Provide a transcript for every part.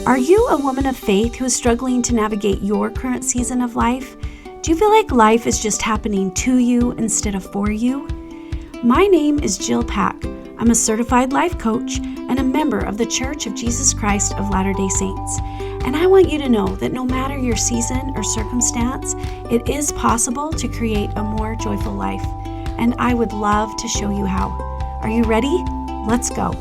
Are you a woman of faith who is struggling to navigate your current season of life? Do you feel like life is just happening to you instead of for you? My name is Jill Pack. I'm a certified life coach and a member of the Church of Jesus Christ of Latter-day Saints. And I want you to know that no matter your season or circumstance, it is possible to create a more joyful life. And I would love to show you how. Are you ready? Let's go.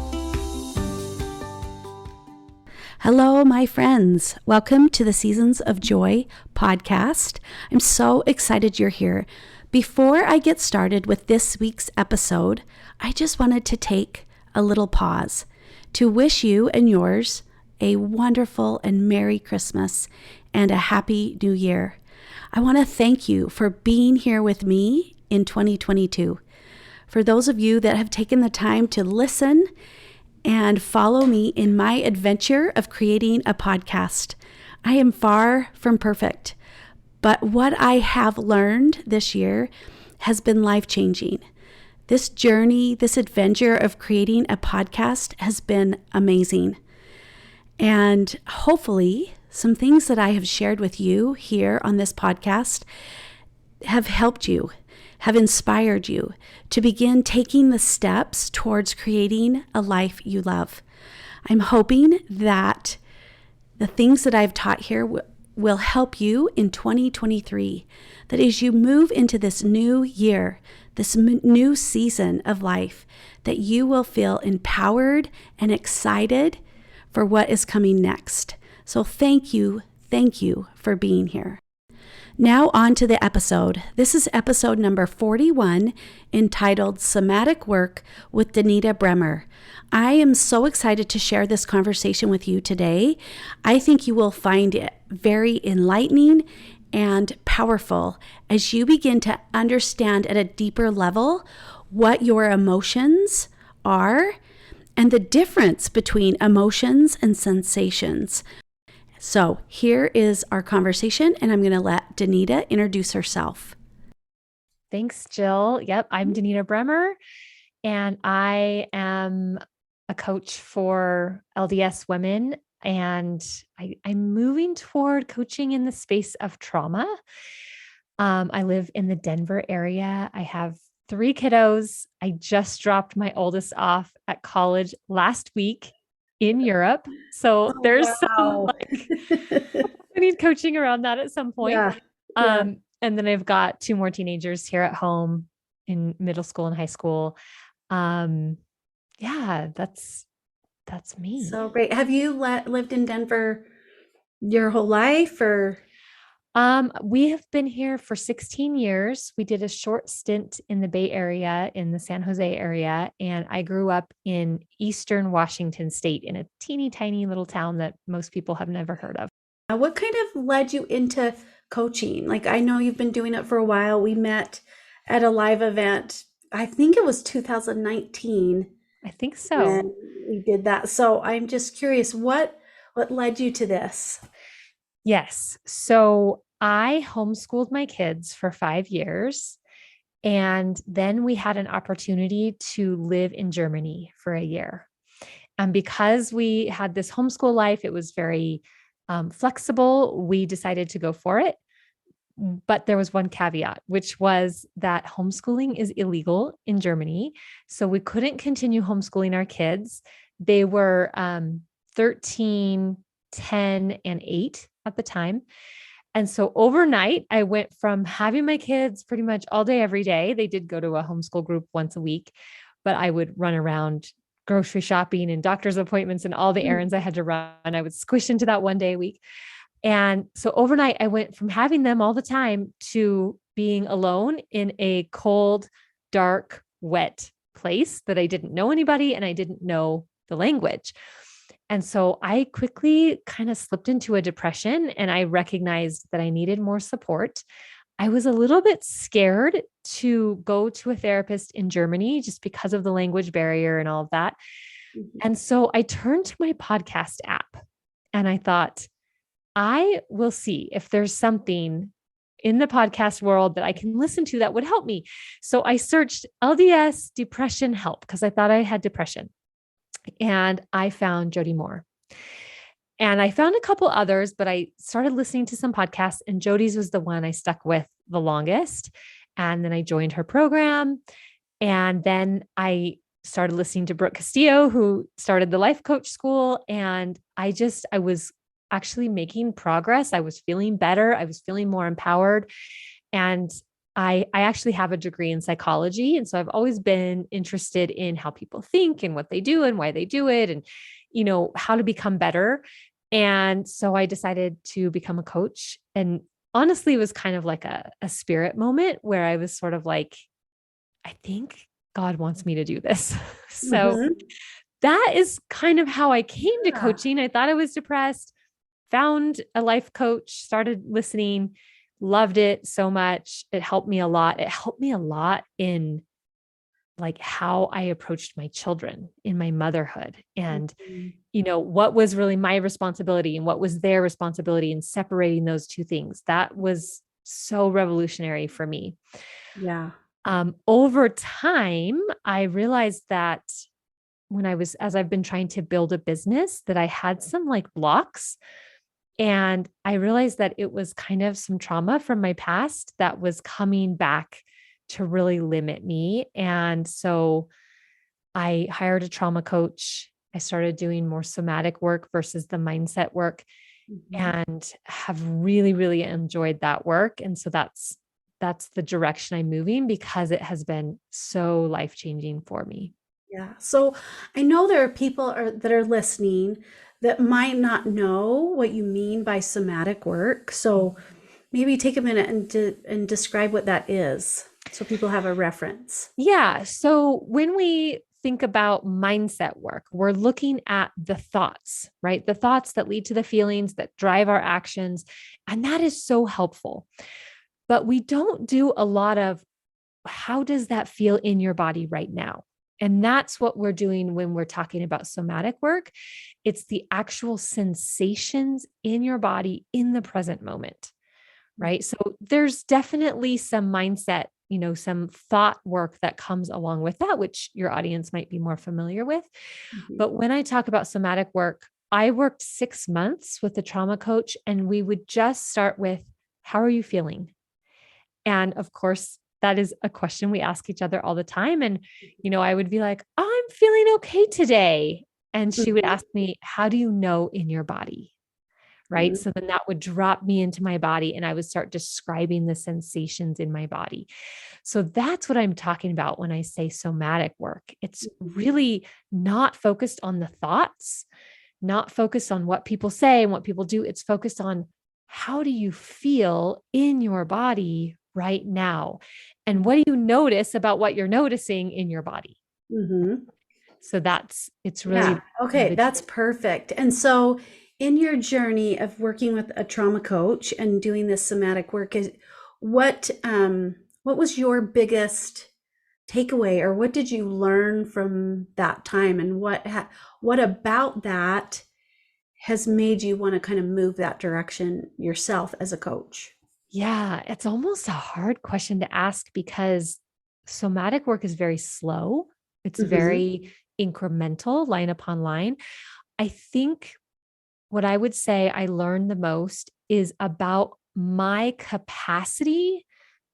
Hello, my friends. Welcome to the Seasons of Joy podcast. I'm so excited you're here. Before I get started with this week's episode, I just wanted to take a little pause to wish you and yours a wonderful and Merry Christmas and a Happy New Year. I want to thank you for being here with me in 2022. For those of you that have taken the time to listen and follow me in my adventure of creating a podcast. I am far from perfect, but what I have learned this year has been life-changing. This journey, this adventure of creating a podcast has been amazing. And hopefully, some things that I have shared with you here on this podcast have helped you, have inspired you to begin taking the steps towards creating a life you love. I'm hoping that the things that I've taught here will help you in 2023, that as you move into this new year, this new season of life, that you will feel empowered and excited for what is coming next. So thank you for being here. Now on to the episode. This is episode number 41, entitled Somatic Work with Denita Bremer. I am so excited to share this conversation with you today. I think you will find it very enlightening and powerful as you begin to understand at a deeper level what your emotions are and the difference between emotions and sensations. So here is our conversation, and I'm going to let Denita introduce herself. Thanks, Jill. Yep, I'm Denita Bremer, and I am a coach for LDS women, and I'm moving toward coaching in the space of trauma. I live in the Denver area. I have 3 kiddos. I just dropped my oldest off at college last week in Europe. So there's some I need coaching around that at some point. Yeah. And then I've got 2 more teenagers here at home in middle school and high school. Yeah, that's me. So great. Have you lived in Denver your whole life, or? We have been here for 16 years. We did a short stint in the Bay Area, in the San Jose area, and I grew up in Eastern Washington State in a teeny tiny little town that most people have never heard of. What kind of led you into coaching? Like, I know you've been doing it for a while. We met at a live event. I think it was 2019. I think so. When we did that. So I'm just curious, what led you to this? Yes. So I homeschooled my kids for 5 years. And then we had an opportunity to live in Germany for a year. And because we had this homeschool life, it was very flexible. We decided to go for it. But there was one caveat, which was that homeschooling is illegal in Germany. So we couldn't continue homeschooling our kids. They were 13, 10, and 8 at the time. And so overnight, I went from having my kids pretty much all day, every day. They did go to a homeschool group once a week, but I would run around grocery shopping and doctor's appointments and all the errands I had to run. I would squish into that one day a week. And so overnight, I went from having them all the time to being alone in a cold, dark, wet place that I didn't know anybody and I didn't know the language. And so I quickly kind of slipped into a depression, and I recognized that I needed more support. I was a little bit scared to go to a therapist in Germany just because of the language barrier and all of that. Mm-hmm. And so I turned to my podcast app and I thought, I will see if there's something in the podcast world that I can listen to that would help me. So I searched LDS depression help because I thought I had depression. And I found Jody Moore. And I found a couple others, but I started listening to some podcasts, and Jody's was the one I stuck with the longest. And then I joined her program. And then I started listening to Brooke Castillo, who started the life coach school. And I was actually making progress. I was feeling better. I was feeling more empowered. And I actually have a degree in psychology. And so I've always been interested in how people think and what they do and why they do it and, how to become better. And so I decided to become a coach. And honestly, it was kind of like a spirit moment where I was sort of like, I think God wants me to do this. So Mm-hmm. that is kind of how I came to Yeah. coaching. I thought I was depressed, found a life coach, started listening, loved it so much. It helped me a lot. It helped me a lot in like how I approached my children in my motherhood and, Mhm. what was really my responsibility and what was their responsibility in separating those two things. That was so revolutionary for me. Yeah. Over time, I realized that as I've been trying to build a business, that I had some like blocks. And I realized that it was kind of some trauma from my past that was coming back to really limit me. And so I hired a trauma coach. I started doing more somatic work versus the mindset work Mhm. and have really, really enjoyed that work. And so that's the direction I'm moving because it has been so life-changing for me. Yeah. So I know there are people that are listening that might not know what you mean by somatic work. So maybe take a minute and describe what that is so people have a reference. Yeah. So when we think about mindset work, we're looking at the thoughts, right? The thoughts that lead to the feelings that drive our actions. And that is so helpful. But we don't do a lot of how does that feel in your body right now? And that's what we're doing when we're talking about somatic work. It's the actual sensations in your body in the present moment, right? So there's definitely some mindset, some thought work that comes along with that, which your audience might be more familiar with. Mhm. But when I talk about somatic work, I worked 6 months with a trauma coach, and we would just start with, how are you feeling? And of course, that is a question we ask each other all the time. And, I would be like, I'm feeling okay today. And she would Mhm. ask me, how do you know in your body? Right. Mhm. So then that would drop me into my body and I would start describing the sensations in my body. So that's what I'm talking about when I say somatic work. It's really not focused on the thoughts, not focused on what people say and what people do. It's focused on how do you feel in your body right now? And what do you notice about what you're noticing in your body? Mhm. So it's Yeah. really Okay, the, that's perfect. And so in your journey of working with a trauma coach and doing this somatic work is what was your biggest takeaway or what did you learn from that time and what about that has made you want to kind of move that direction yourself as a coach? yeah, it's almost a hard question to ask because somatic work is very slow. It's Mhm. very incremental, line upon line. I think what I would say I learned the most is about my capacity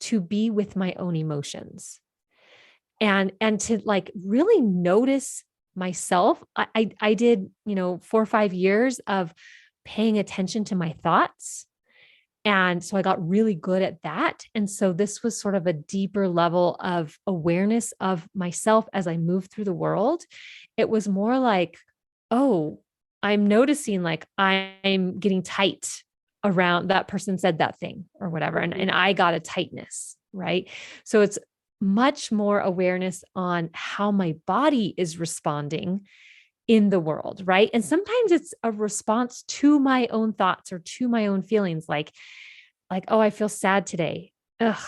to be with my own emotions and to like really notice myself. I did, 4 or 5 years of paying attention to my thoughts. And so I got really good at that. And so this was sort of a deeper level of awareness of myself as I moved through the world. It was more like, oh, I'm noticing like I'm getting tight around that person said that thing or whatever. And I got a tightness, right? So it's much more awareness on how my body is responding in the world, right? And sometimes it's a response to my own thoughts or to my own feelings like, oh, I feel sad today. Ugh,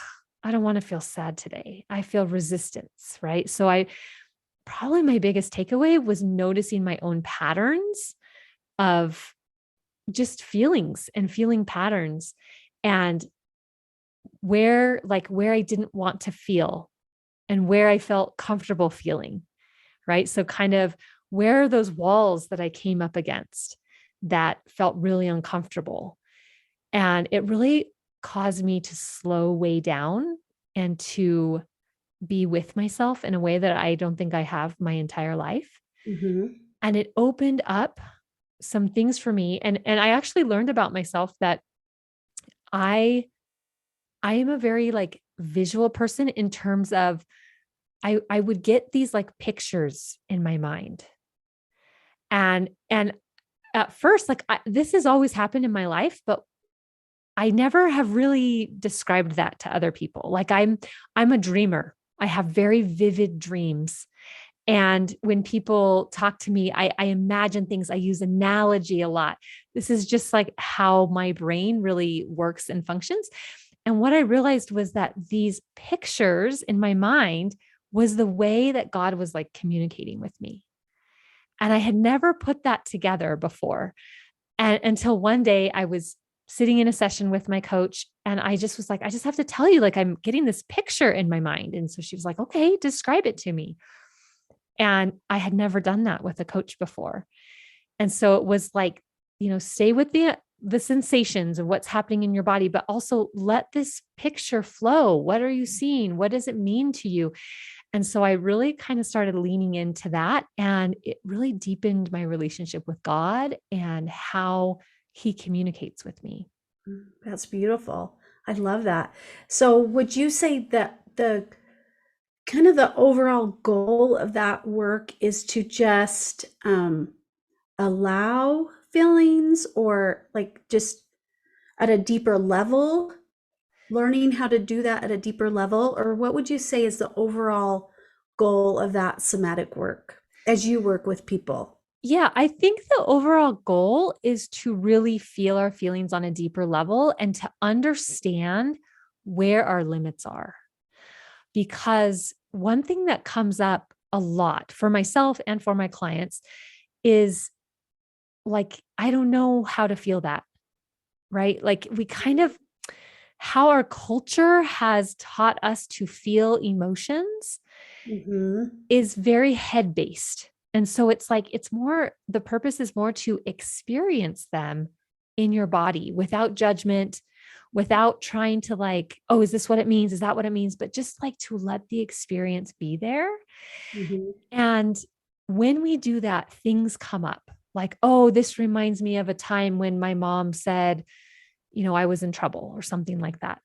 I don't want to feel sad today. I feel resistance, right? So I probably my biggest takeaway was noticing my own patterns of just feelings and feeling patterns and where I didn't want to feel and where I felt comfortable feeling, right? So kind of where are those walls that I came up against that felt really uncomfortable. And it really caused me to slow way down and to be with myself in a way that I don't think I have my entire life. Mm-hmm. And it opened up some things for me. And I actually learned about myself that I I am a very like visual person in terms of I would get these like pictures in my mind. And at first like this has always happened in my life, but I never have really described that to other people. Like I'm a dreamer. I have very vivid dreams. And when people talk to me, I imagine things. I use analogy a lot. This is just like how my brain really works and functions. And what I realized was that these pictures in my mind was the way that God was like communicating with me. And I had never put that together before. And until one day I was sitting in a session with my coach and I just was like, I just have to tell you, like, I'm getting this picture in my mind. And so she was like, okay, describe it to me. And I had never done that with a coach before. And so it was like, stay with the sensations of what's happening in your body, but also let this picture flow. What are you seeing? What does it mean to you? And so I really kind of started leaning into that, and it really deepened my relationship with God and how he communicates with me. That's beautiful. I love that. So would you say that the kind of the overall goal of that work is to just allow feelings, or like just at a deeper level, learning how to do that at a deeper level? Or what would you say is the overall goal of that somatic work as you work with people? Yeah, I think the overall goal is to really feel our feelings on a deeper level and to understand where our limits are. Because one thing that comes up a lot for myself and for my clients is like, I don't know how to feel that, right? Like, we kind of, how our culture has taught us to feel emotions Mm-hmm. is very head based. And so it's like, it's more, the purpose is more to experience them in your body without judgment, without trying to like, oh, is this what it means? Is that what it means? But just like to let the experience be there. Mm-hmm. And when we do that, things come up like, oh, this reminds me of a time when my mom said, I was in trouble or something like that,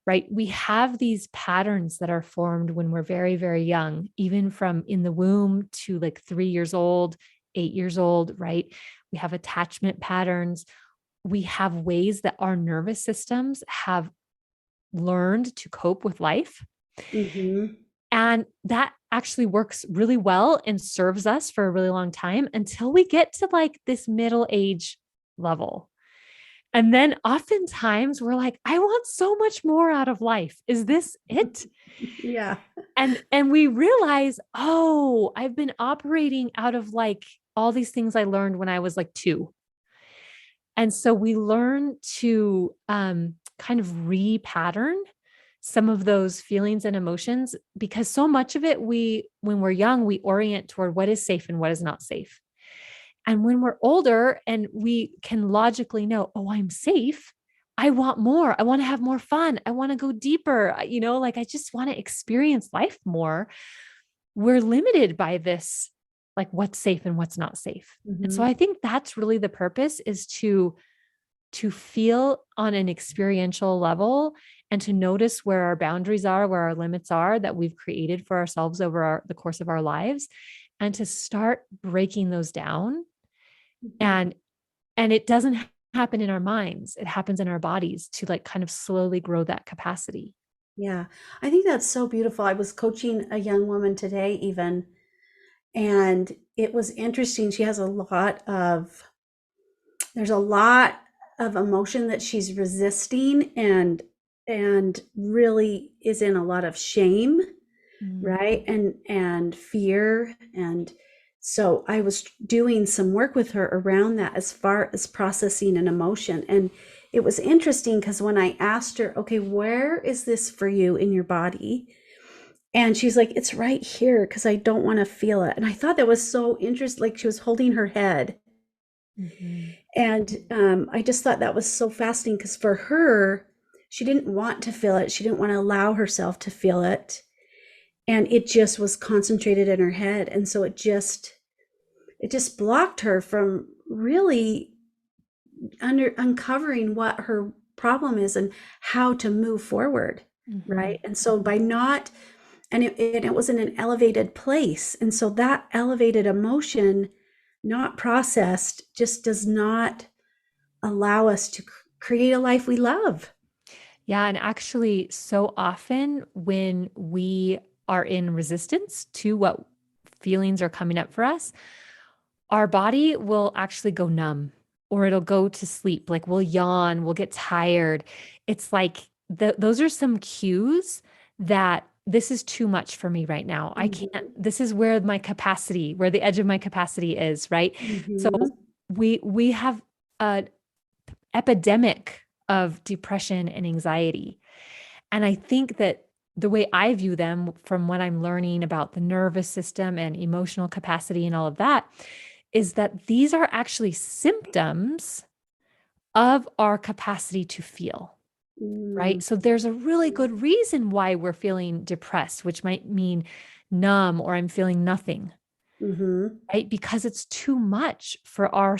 right? We have these patterns that are formed when we're very, very young, even from in the womb to like 3 years old, 8 years old, right? We have attachment patterns. We have ways that our nervous systems have learned to cope with life. Mm-hmm. And that actually works really well and serves us for a really long time until we get to like this middle age level. And then oftentimes we're like, I want so much more out of life. Is this it? Yeah. And we realize, oh, I've been operating out of like all these things I learned when I was like 2. And so we learn to kind of repattern some of those feelings and emotions, because so much of it, when we're young, we orient toward what is safe and what is not safe. And when we're older and we can logically know, oh, I'm safe, I want more. I want to have more fun. I want to go deeper. Like I just want to experience life more. We're limited by this, like what's safe and what's not safe. And so Mm-hmm. I think that's really the purpose, is to feel on an experiential level and to notice where our boundaries are, where our limits are that we've created for ourselves over the course of our lives, and to start breaking those down. Mm-hmm. And it doesn't happen in our minds, it happens in our bodies to like kind of slowly grow that capacity. Yeah, I think that's so beautiful. I was coaching a young woman today, even, and it was interesting. She has there's a lot of emotion that she's resisting, and really is in a lot of shame, Mm. right? And fear. And so I was doing some work with her around that as far as processing an emotion. And it was interesting because when I asked her, okay, where is this for you in your body? And she's like, it's right here because I don't want to feel it. And I thought that was so interesting. Like she was holding her head Mhm. And I just thought that was so fascinating because for her, she didn't want to feel it. She didn't want to allow herself to feel it. And it just was concentrated in her head. And so it just blocked her from really uncovering what her problem is and how to move forward. Right. Mhm. And so by not, and it was in an elevated place. And so that elevated emotion, not processed, just does not allow us to create a life we love. Yeah. And actually, so often when we are in resistance to what feelings are coming up for us, our body will actually go numb or it'll go to sleep. Like we'll yawn, we'll get tired. It's like those are some cues that this is too much for me right now. I can't, Mhm. this is where my capacity, where the edge of my capacity is, right? So Mhm. we have an epidemic of depression and anxiety. And I think that the way I view them from what I'm learning about the nervous system and emotional capacity and all of that is that these are actually symptoms of our capacity to feel, Mm. right? So there's a really good reason why we're feeling depressed, which might mean numb or I'm feeling nothing, Mhm. right? Because it's too much for our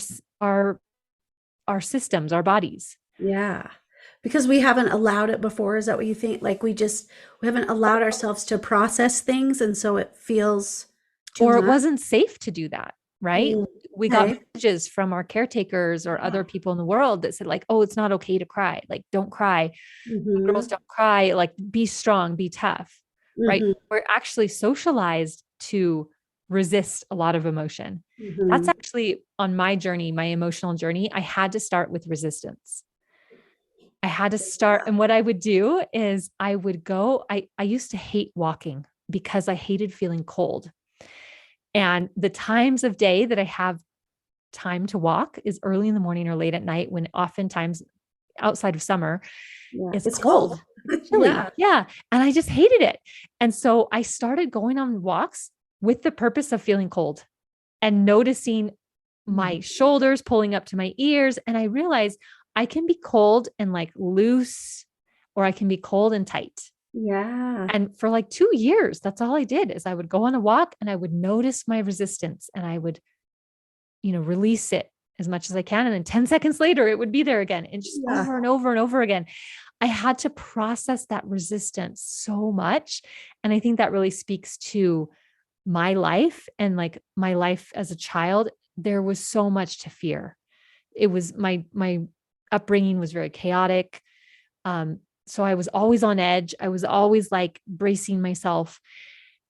systems, our bodies. Yeah. Because we haven't allowed it before, is that what you think? Like we haven't allowed ourselves to process things, and so it feels too Or it much. wasn't safe to do that, right? Mm. We got Okay. messages from our caretakers or Yeah. other people in the world that said, like, oh, it's not okay to cry. Like, don't cry. Girls Mhm. don't cry. Like, be strong, be tough, right? Mhm. We're actually socialized to resist a lot of emotion. That's Mhm. actually on my journey, my emotional journey. I had to start with resistance. I had to start. And what I would do is I would go, I used to hate walking because I hated feeling cold. And the times of day that I have time to walk is early in the morning or late at night when oftentimes outside of summer, Yeah. it's It's cold. cold. It's chilly. Yeah. Yeah. And I just hated it. And so I started going on walks with the purpose of feeling cold and noticing my Mhm. shoulders pulling up to my ears. And I realized I can be cold and like loose, or I can be cold and tight. Yeah. And for like 2 years, that's all I did is I would go on a walk and I would notice my resistance and I would, release it as much as I can. And then 10 seconds later, it would be there again and just Yeah. over and over and over again. I had to process that resistance so much. And I think that really speaks to my life and like my life as a child. There was so much to fear. It was my upbringing was very chaotic. So I was always on edge. I was always like bracing myself.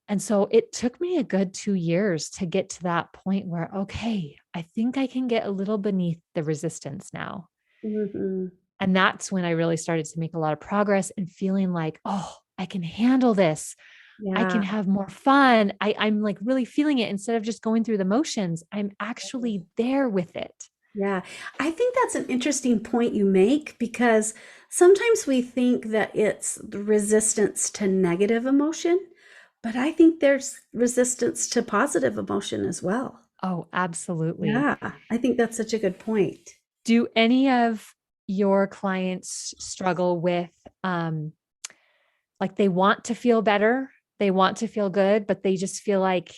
And so it took me a good 2 years to get to that point where, okay, I think I can get a little beneath the resistance now. Mhm. And that's when I really started to make a lot of progress and feeling like, oh, I can handle this. I can Yeah. have more fun. I'm like really feeling it instead of just going through the motions. I'm actually there with it. Yeah, I think that's an interesting point you make because sometimes we think that it's the resistance to negative emotion, but I think there's resistance to positive emotion as well. Oh, absolutely. Yeah, I think that's such a good point. Do any of your clients struggle with like they want to feel better, they want to feel good, but they just feel like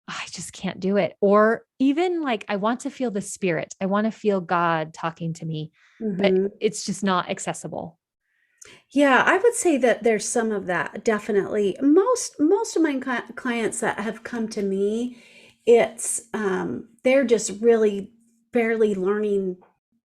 "Oh, I just can't do it." Or even like I want to feel the spirit. I want to feel God talking to me, but Hmm. it's just not accessible. Yeah, I would say that there's some of that, definitely. Most of my clients that have come to me, it's they're just really barely learning.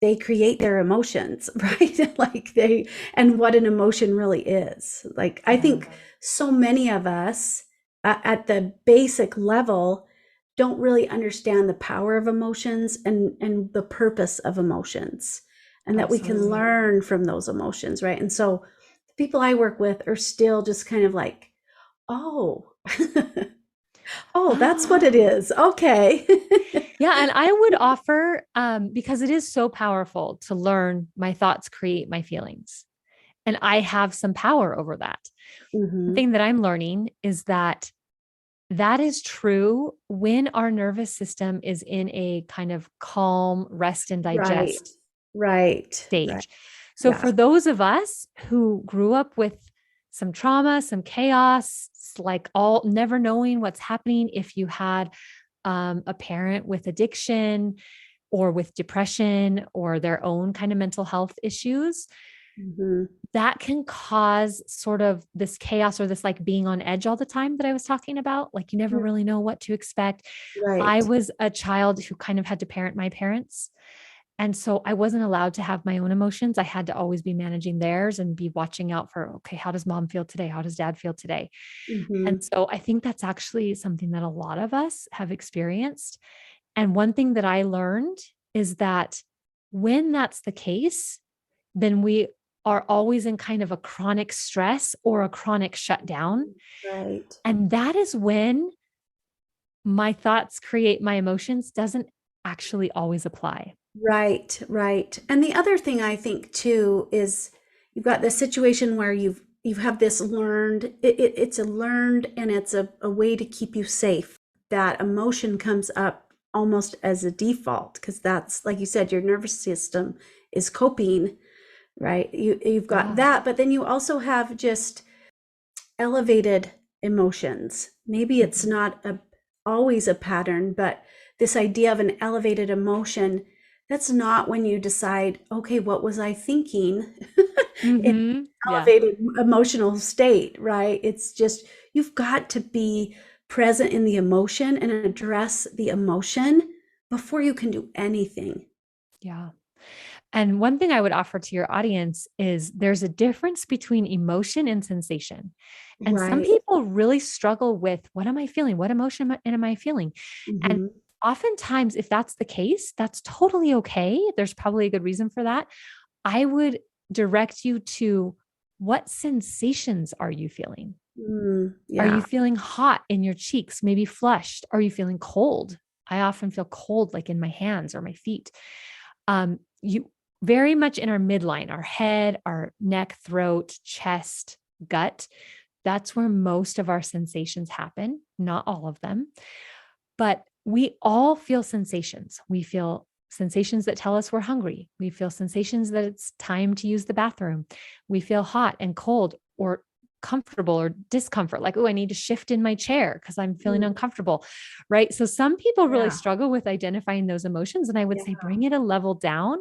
They create their emotions, right? Like they and what an emotion really is. Like I Yeah, think so many of us at the basic level don't really understand the power of emotions and the purpose of emotions and that we can absolutely. learn from those emotions, right? And so the people I work with are still just kind of like, oh, oh, that's what it Ah. is. Okay. Yeah, and I would offer because it is so powerful to learn my thoughts create my feelings. And I have some power over that. The Hmm. thing that I'm learning is that that is true when our nervous system is in a kind of calm, rest and Right. digest Right. Right. stage. So, Yeah. for those of us who grew up with some trauma, some chaos, like all never knowing what's happening, if you had a parent with addiction or with depression or their own kind of mental health issues, Hmm. that can cause sort of this chaos or this like being on edge all the time that I was talking about. Like you never really know what to expect. I Right. was a child who kind of had to parent my parents. And so I wasn't allowed to have my own emotions. I had to always be managing theirs and be watching out for, okay, how does mom feel today? How does dad feel today? And Hmm. so I think that's actually something that a lot of us have experienced. And one thing that I learned is that when that's the case, then we are always in kind of a chronic stress or a chronic shutdown. Right. And that is when my thoughts create my emotions doesn't actually always apply. Right, right. And the other thing I think too is you've got this situation where you have this learned it's a learned and it's a way to keep you safe. That emotion comes up almost as a default because that's like you said, your nervous system is coping, right? You've got Yeah. that, but then you also have just elevated emotions. Maybe it's Mhm. not always a pattern, but this idea of an elevated emotion, that's not when you decide, okay, what was I thinking in Yeah. elevated emotional state, right? It's just, you've got to be present in the emotion and address the emotion before you can do anything. Yeah. And one thing I would offer to your audience is there's a difference between emotion and sensation. And some Right. people really struggle with what am I feeling? What emotion am I feeling? And Hmm. oftentimes, if that's the case, that's totally okay. There's probably a good reason for that. I would direct you to what sensations are you feeling? Are you Yeah. feeling hot in your cheeks, maybe flushed? Are you feeling cold? I often feel cold, like in my hands or my feet. You very much in our midline, our head, our neck, throat, chest, gut. That's where most of our sensations happen, not all of them. But we all feel sensations. We feel sensations that tell us we're hungry. We feel sensations that it's time to use the bathroom. We feel hot and cold or comfortable or discomfort, like, oh, I need to shift in my chair because I'm feeling Mm. uncomfortable. Right. So some people really Yeah. struggle with identifying those emotions. And I would Yeah. say bring it a level down.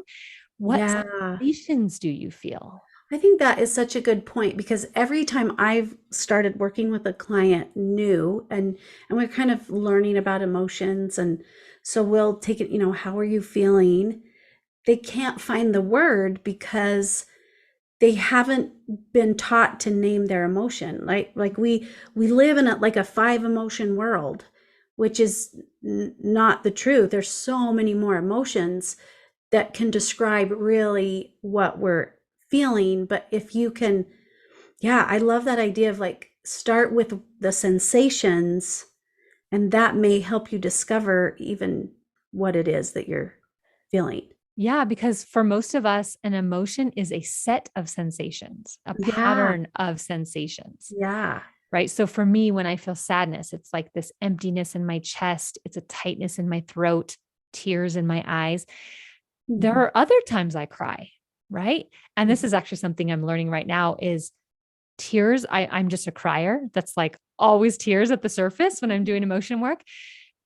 What Yeah. sensations do you feel? I think that is such a good point because every time I've started working with a client new and we're kind of learning about emotions and so we'll take it, how are you feeling? They can't find the word because they haven't been taught to name their emotion. Like we live in like a five emotion world, which is not the truth. There's so many more emotions that can describe really what we're feeling. But if you can, yeah, I love that idea of like start with the sensations, and that may help you discover even what it is that you're feeling. Yeah, because for most of us, an emotion is a set of sensations, a Yeah, pattern of sensations. yeah. Right. So for me, when I feel sadness, it's like this emptiness in my chest, it's a tightness in my throat, tears in my eyes. There Mhm. are other times I cry. Right. And this is actually something I'm learning right now is tears. I'm just a crier. That's like always tears at the surface when I'm doing emotion work.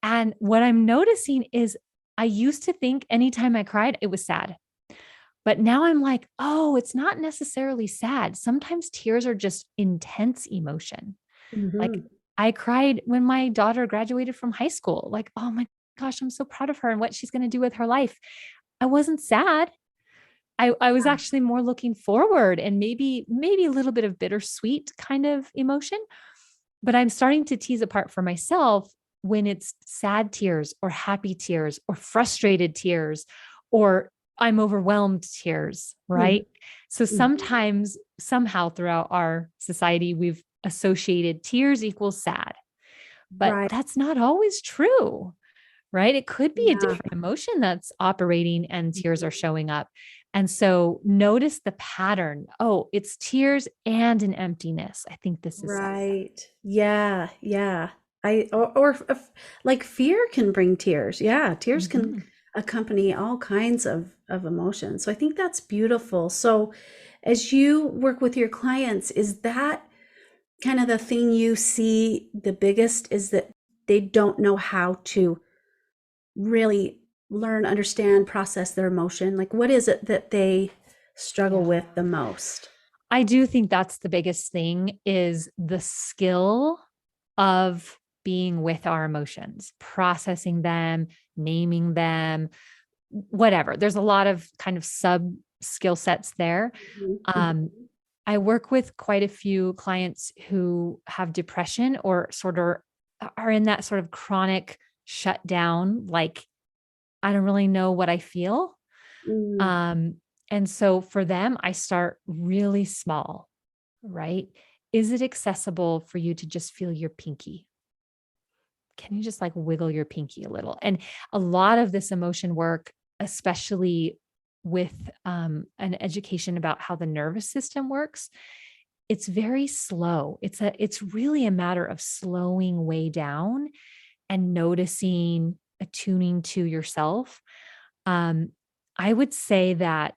And what I'm noticing is I used to think anytime I cried, it was sad. But now I'm like, oh, it's not necessarily sad. Sometimes tears are just intense emotion. Like Mhm. I cried when my daughter graduated from high school. Like, oh my gosh, I'm so proud of her and what she's going to do with her life. I wasn't sad. I was actually more looking forward and maybe a little bit of bittersweet kind of emotion. But I'm starting to tease apart for myself when it's sad tears or happy tears or frustrated tears or I'm overwhelmed tears, Mhm. right? So Mhm. sometimes, somehow throughout our society, we've associated tears equals sad, but Right. that's not always true, right? It could be a Yeah. different emotion that's operating and tears are Mhm. showing up. And so notice the pattern. Oh, it's tears and an emptiness. I think this is sad. Right. Yeah. Yeah. Like fear can bring tears. Yeah, tears can Mhm. accompany all kinds of emotions. So I think that's beautiful. So as you work with your clients, is that kind of the thing you see the biggest is that they don't know how to really learn, understand, process their emotion? Like, what is it that they struggle Yeah. with the most? I do think that's the biggest thing is the skill of being with our emotions, processing them, naming them, whatever. There's a lot of kind of sub skill sets there. Mhm, mhm, Um, I work with quite a few clients who have depression or sort of are in that sort of chronic shutdown, like, I don't really know what I feel. mm, Um, and so for them, I start really small, right? Is it accessible for you to just feel your pinky? Can you just like wiggle your pinky a little? And a lot of this emotion work, especially with an education about how the nervous system works, it's very slow. It's really a matter of slowing way down and noticing, attuning to yourself. Um, I would say that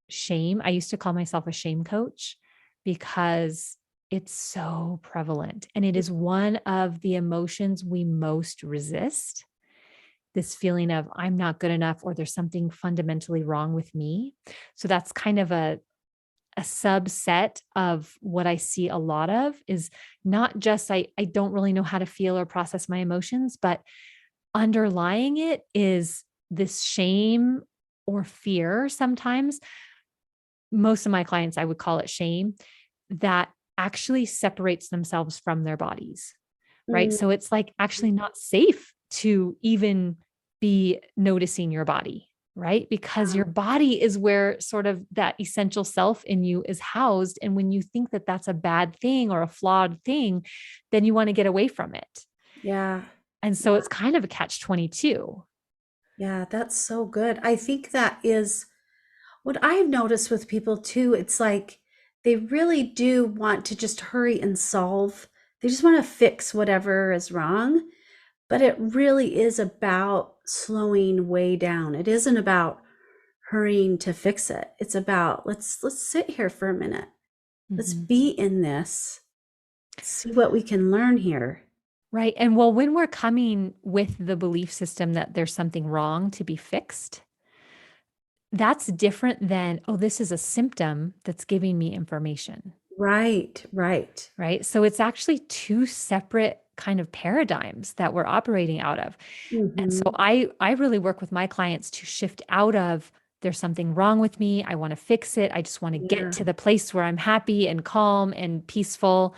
shame, I used to call myself a shame coach because it's so prevalent and it is one of the emotions we most resist. This feeling of I'm not good enough or there's something fundamentally wrong with me. So that's kind of a subset of what I see a lot of is not just I don't really know how to feel or process my emotions, but underlying it is this shame or fear sometimes. Most of my clients, I would call it shame, that actually separates themselves from their bodies, right? mm, So it's like actually not safe to even be noticing your body, right? Because yeah, your body is where sort of that essential self in you is housed. And when you think that that's a bad thing or a flawed thing, then you want to get away from it. yeah, And so it's kind of a catch 22. yeah, that's so good. I think that is what I've noticed with people too. It's like they really do want to just hurry and solve. They just want to fix whatever is wrong, but it really is about slowing way down. It isn't about hurrying to fix it. It's about let's sit here for a minute. Let's Mhm. be in this. See what we can learn here. Right. And well, when we're coming with the belief system that there's something wrong to be fixed, that's different than, oh, this is a symptom that's giving me information. Right, right. Right. So it's actually two separate kind of paradigms that we're operating out of. And so Mm-hmm. I really work with my clients to shift out of there's something wrong with me. I want to fix it. I just want to get Yeah. to the place where I'm happy and calm and peaceful.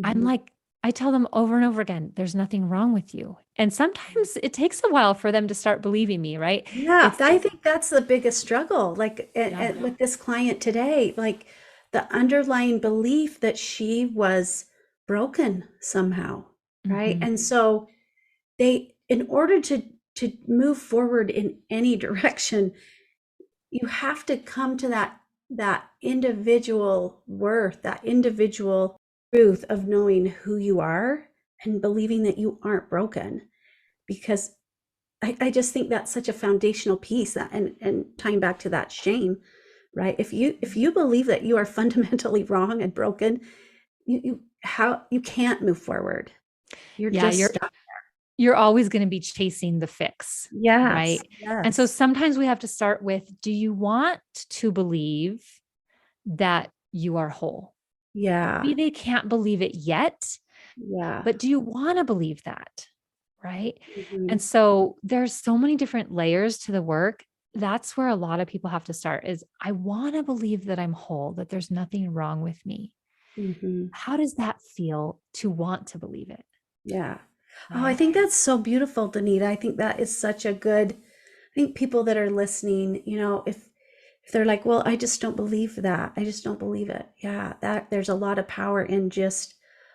I'm Mm-hmm. like, I tell them over and over again, there's nothing wrong with you. And sometimes it takes a while for them to start believing me, right? Yeah, It's, I think that's the biggest struggle. Like yeah. with this client today, like the underlying belief that she was broken somehow, right? Mhm. And so in order to move forward in any direction, you have to come to that individual worth, that individual truth of knowing who you are and believing that you aren't broken. Because I just think that's such a foundational piece that, and tying back to that shame, right? If you believe that you are fundamentally wrong and broken, you can't move forward. You're Yeah, just stuck. you're always going to be chasing the fix, Yes, right? And so yes. sometimes we have to start with, do you want to believe that you are whole? Yeah, Maybe they can't believe it yet, yeah. but do you want to believe that? Right. Mhm, And so there's so many different layers to the work. That's where a lot of people have to start is I want to believe that I'm whole, that there's nothing wrong with me. mhm. How does that feel to want to believe it? Yeah. Oh, I Right. think that's so beautiful, Danita. I think that is such a good, I think people that are listening, if they're like, well, I just don't believe that. I just don't believe it. Yeah, that there's a lot of power in just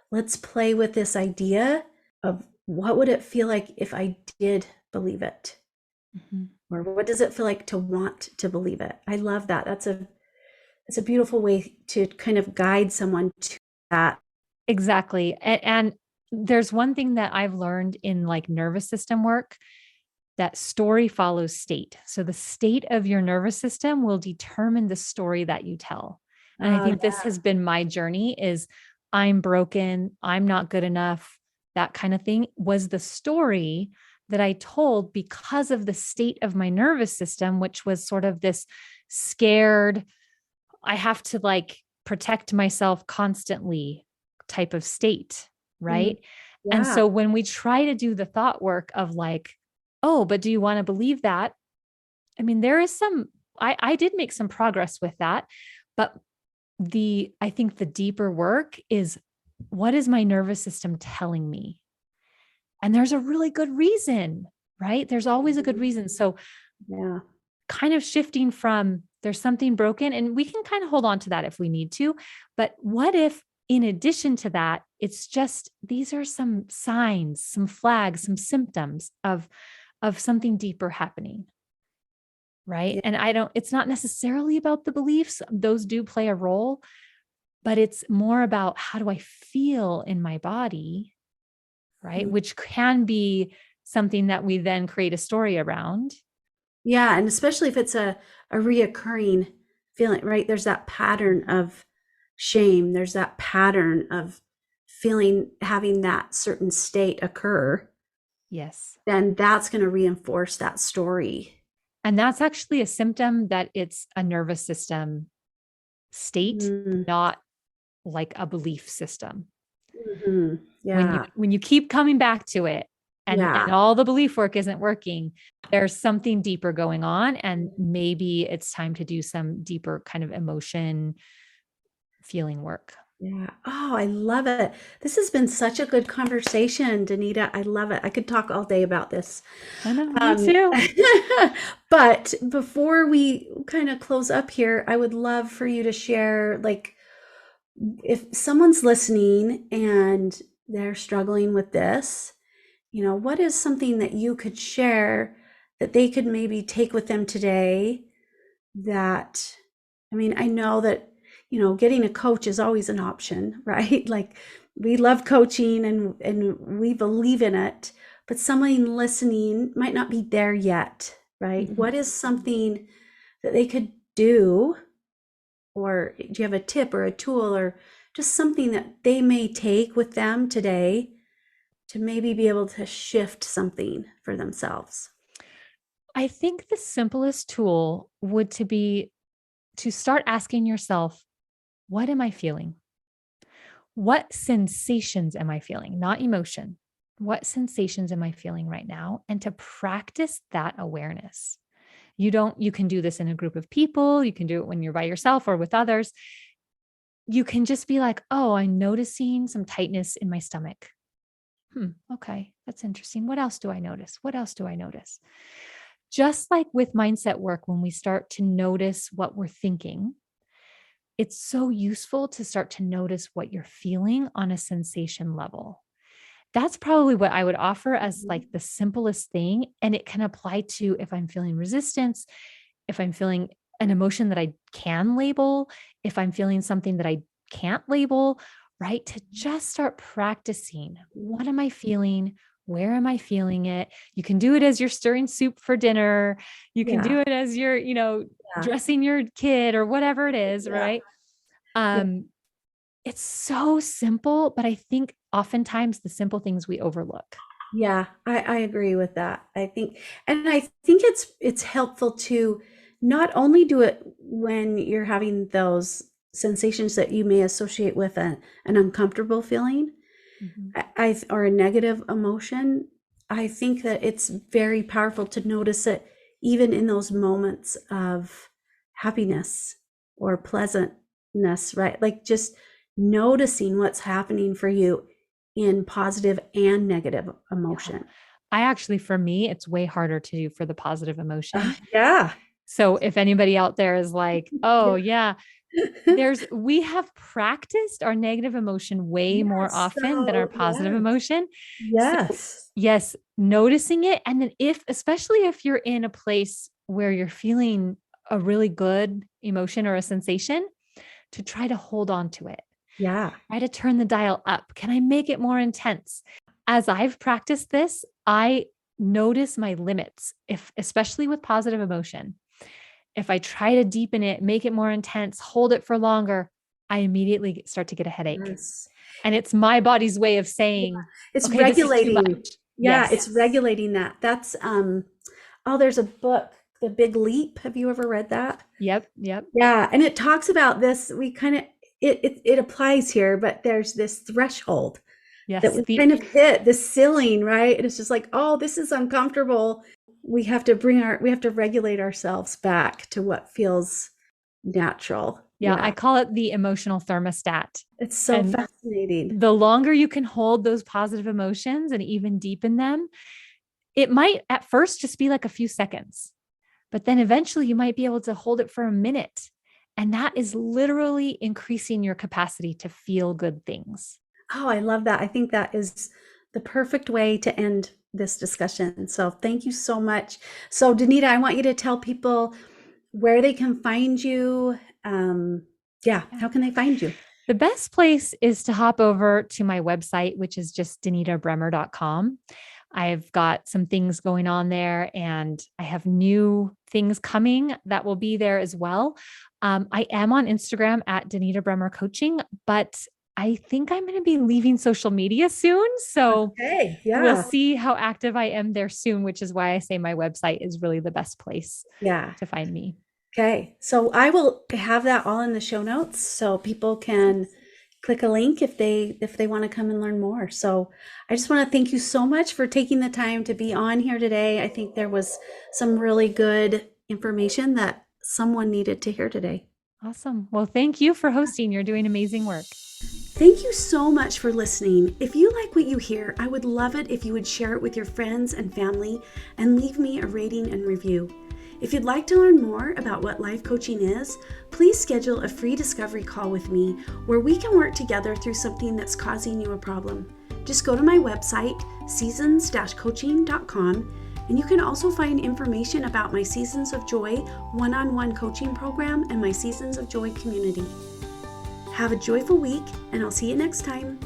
let's play with this idea of what would it feel like if I did believe it? Mhm. Or what does it feel like to want to believe it? I love that. It's a beautiful way to kind of guide someone to that. Exactly. And there's one thing that I've learned in like nervous system work, that story follows state. So the state of your nervous system will determine the story that you tell. And I Oh, think this has been my journey is I'm broken, I'm not good enough, that kind of thing was the story that I told because of the state of my nervous system, which was sort of this scared, I have to like protect myself constantly type of state. mm, Right. And yeah. so when we try to do the thought work of like, oh, but do you want to believe that? I mean, there is some, I did make some progress with that, but I think the deeper work is what is my nervous system telling me? And there's a really good reason, right? There's always a good reason. So Yeah. kind of shifting from there's something broken and we can kind of hold on to that if we need to. But what if, in addition to that, it's just these are some signs, some flags, some symptoms of something deeper happening, right? Yeah. And it's not necessarily about the beliefs, those do play a role, but it's more about how do I feel in my body, right? Mm. Which can be something that we then create a story around. Yeah, and especially if it's a reoccurring feeling, right? There's that pattern of shame. There's that pattern of feeling having that certain state occur, Yes. then that's going to reinforce that story. And that's actually a symptom that it's a nervous system state, Mm, not like a belief system. hmm. Yeah. When you keep coming back to it Yeah. and all the belief work isn't working, there's something deeper going on. And maybe it's time to do some deeper kind of emotion feeling work. Yeah. Oh, I love it. This has been such a good conversation, Danita. I love it. I could talk all day about this. I know, me Um, too. but before we kind of close up here, I would love for you to share, like, if someone's listening and they're struggling with this, what is something that you could share that they could maybe take with them today that, I mean, I know that, getting a coach is always an option, right? Like, we love coaching and we believe in it, but someone listening might not be there yet, right? Mhm. What is something that they could do, or do you have a tip or a tool or just something that they may take with them today to maybe be able to shift something for themselves? I think the simplest tool would to be to start asking yourself, what am I feeling? What sensations am I feeling? Not emotion. What sensations am I feeling right now? And to practice that awareness. You can do this in a group of people. You can do it when you're by yourself or with others. You can just be like, oh, I'm noticing some tightness in my stomach. Okay, that's interesting. What else do I notice? What else do I notice? Just like with mindset work, when we start to notice what we're thinking, it's so useful to start to notice what you're feeling on a sensation level. That's probably what I would offer as Mhm. like the simplest thing. And it can apply to if I'm feeling resistance, if I'm feeling an emotion that I can label, if I'm feeling something that I can't label, right? To just start practicing. What am I feeling? Where am I feeling it? You can do it as you're stirring soup for dinner. You can Yeah. do it as you're, Yeah. dressing your kid or whatever it is, Yeah. right? Yeah. Um, it's so simple, but I think oftentimes the simple things we overlook. Yeah, I agree with that. I think it's helpful to not only do it when you're having those sensations that you may associate with an uncomfortable feeling, Mhm. or a negative emotion. I think that it's very powerful to notice it even in those moments of happiness or pleasantness, right? Like, just noticing what's happening for you in positive and negative Yeah. emotion. I actually, for me, it's way harder to do for the positive emotion. Yeah. So if anybody out there is like, oh, Yeah. yeah, we have practiced our negative emotion way more Yes. often than our positive Yes. emotion. So, Yes. yes, noticing it. And then especially if you're in a place where you're feeling a really good emotion or a sensation, to try to hold on to it. Yeah. Try to turn the dial up. Can I make it more intense? As I've practiced this, I notice my limits, if especially with positive emotion. If I try to deepen it, make it more intense, hold it for longer, I immediately start to get a headache. Yes. And it's my body's way of saying, It's okay, this is too regulating. much. Yeah, Yes. it's regulating that. That's oh, there's a book, The Big Leap. Have you ever read that? Yep. Yep. Yeah, and it talks about this. We kind of it applies here, but there's this threshold that Yes. we kind of hit, the ceiling, right? And it's just like, oh, this is uncomfortable. We have to regulate ourselves back to what feels natural. Yeah. I Yeah. call it the emotional thermostat. It's so And fascinating. the longer you can hold those positive emotions and even deepen them, it might at first just be like a few seconds, but then eventually you might be able to hold it for a minute. And that is literally increasing your capacity to feel good things. Oh, I love that. I think that is the perfect way to end this discussion. So thank you so much. So Denita, I want you to tell people where they can find you. Yeah, Yeah. how can they find you? The best place is to hop over to my website, which is just DenitaBremer.com. I've got some things going on there and I have new things coming that will be there as well. I am on Instagram at Denita Bremer Coaching, but I think I'm going to be leaving social media soon. So Okay, we'll yeah, see how active I am there soon, which is why I say my website is really the best place yeah. to find me. Okay, so I will have that all in the show notes so people can click a link if they want to come and learn more. So I just want to thank you so much for taking the time to be on here today. I think there was some really good information that someone needed to hear today. Awesome. Well, thank you for hosting. You're doing amazing work. Thank you so much for listening. If you like what you hear, I would love it if you would share it with your friends and family and leave me a rating and review. If you'd like to learn more about what life coaching is, please schedule a free discovery call with me where we can work together through something that's causing you a problem. Just go to my website, seasons-coaching.com, and you can also find information about my Seasons of Joy one-on-one coaching program and my Seasons of Joy community. Have a joyful week, and I'll see you next time.